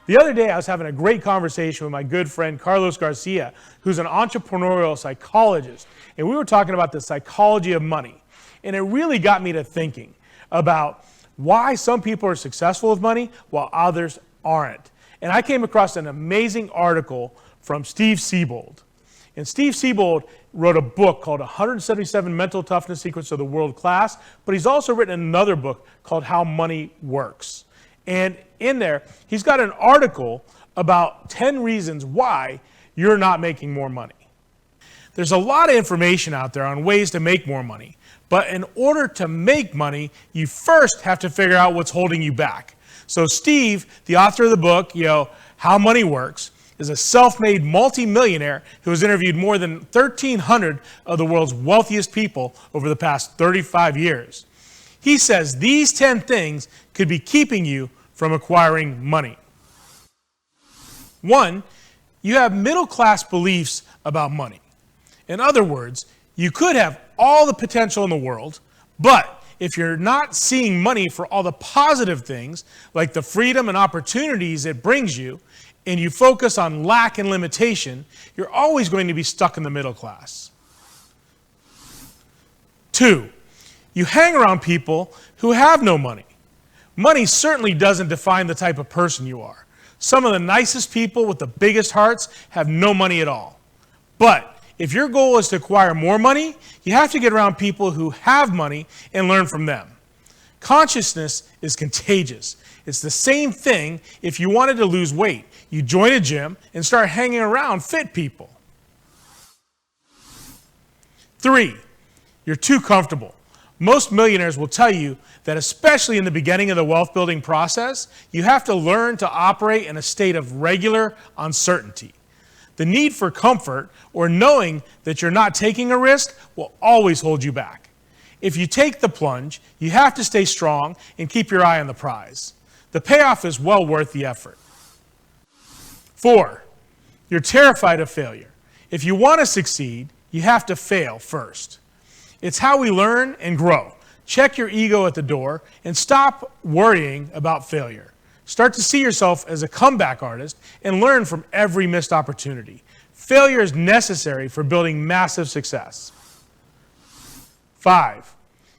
The other day, I was having a great conversation with my good friend Carlos Garcia, who's an entrepreneurial psychologist, and we were talking about the psychology of money. And it really got me to thinking about why some people are successful with money while others aren't. And I came across an amazing article from Steve Siebold. And Steve Siebold wrote a book called 177 Mental Toughness Secrets of the World Class, but he's also written another book called How Money Works. And in there, he's got an article about 10 reasons why you're not making more money. There's a lot of information out there on ways to make more money, but in order to make money, you first have to figure out what's holding you back. So Steve, the author of the book, How Money Works, is a self-made multi-millionaire who has interviewed more than 1,300 of the world's wealthiest people over the past 35 years. He says these 10 things could be keeping you from acquiring money. 1, you have middle-class beliefs about money. In other words, you could have all the potential in the world, but if you're not seeing money for all the positive things, like the freedom and opportunities it brings you, and you focus on lack and limitation, you're always going to be stuck in the middle class. 2, you hang around people who have no money. Money certainly doesn't define the type of person you are. Some of the nicest people with the biggest hearts have no money at all. But if your goal is to acquire more money, you have to get around people who have money and learn from them. Consciousness is contagious. It's the same thing if you wanted to lose weight. You join a gym and start hanging around fit people. 3, you're too comfortable. Most millionaires will tell you that especially in the beginning of the wealth building process, you have to learn to operate in a state of regular uncertainty. The need for comfort or knowing that you're not taking a risk will always hold you back. If you take the plunge, you have to stay strong and keep your eye on the prize. The payoff is well worth the effort. 4, you're terrified of failure. If you want to succeed, you have to fail first. It's how we learn and grow. Check your ego at the door and stop worrying about failure. Start to see yourself as a comeback artist and learn from every missed opportunity. Failure is necessary for building massive success. 5,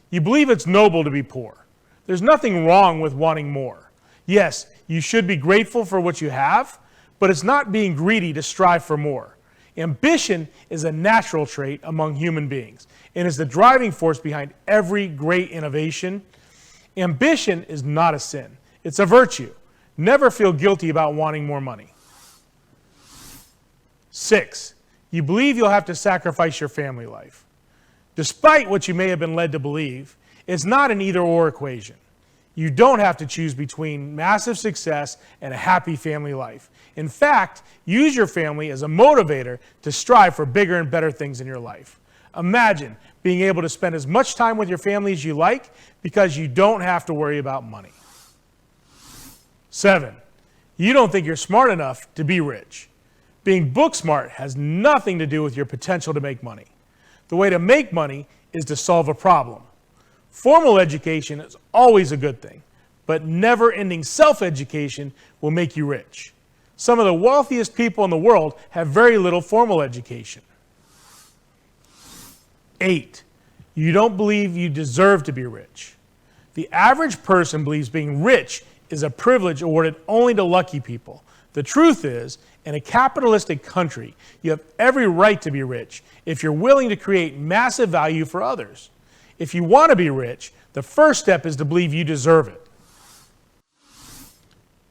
you believe it's noble to be poor. There's nothing wrong with wanting more. Yes, you should be grateful for what you have, but it's not being greedy to strive for more. Ambition is a natural trait among human beings and is the driving force behind every great innovation. Ambition is not a sin. It's a virtue. Never feel guilty about wanting more money. 6, you believe you'll have to sacrifice your family life. Despite what you may have been led to believe, it's not an either-or equation. You don't have to choose between massive success and a happy family life. In fact, use your family as a motivator to strive for bigger and better things in your life. Imagine being able to spend as much time with your family as you like because you don't have to worry about money. 7, you don't think you're smart enough to be rich. Being book smart has nothing to do with your potential to make money. The way to make money is to solve a problem. Formal education is always a good thing, but never-ending self-education will make you rich. Some of the wealthiest people in the world have very little formal education. 8, you don't believe you deserve to be rich. The average person believes being rich is a privilege awarded only to lucky people. The truth is, in a capitalistic country, you have every right to be rich if you're willing to create massive value for others. If you want to be rich, the first step is to believe you deserve it.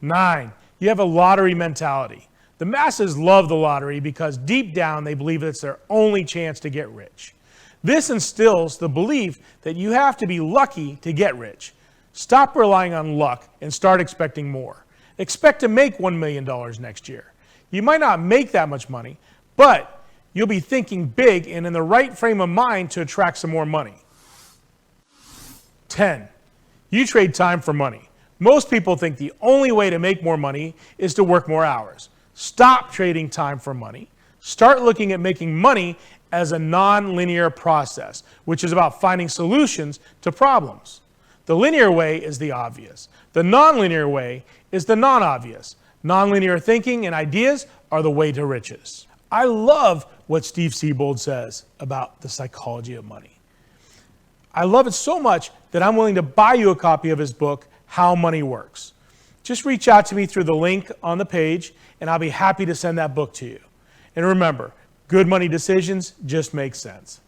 9, you have a lottery mentality. The masses love the lottery because deep down they believe it's their only chance to get rich. This instills the belief that you have to be lucky to get rich. Stop relying on luck and start expecting more. Expect to make $1 million next year. You might not make that much money, but you'll be thinking big and in the right frame of mind to attract some more money. 10, you trade time for money. Most people think the only way to make more money is to work more hours. Stop trading time for money. Start looking at making money as a non-linear process, which is about finding solutions to problems. The linear way is the obvious. The non-linear way is the non-obvious. Nonlinear thinking and ideas are the way to riches. I love what Steve Siebold says about the psychology of money. I love it so much that I'm willing to buy you a copy of his book, How Money Works. Just reach out to me through the link on the page, and I'll be happy to send that book to you. And remember, good money decisions just make sense.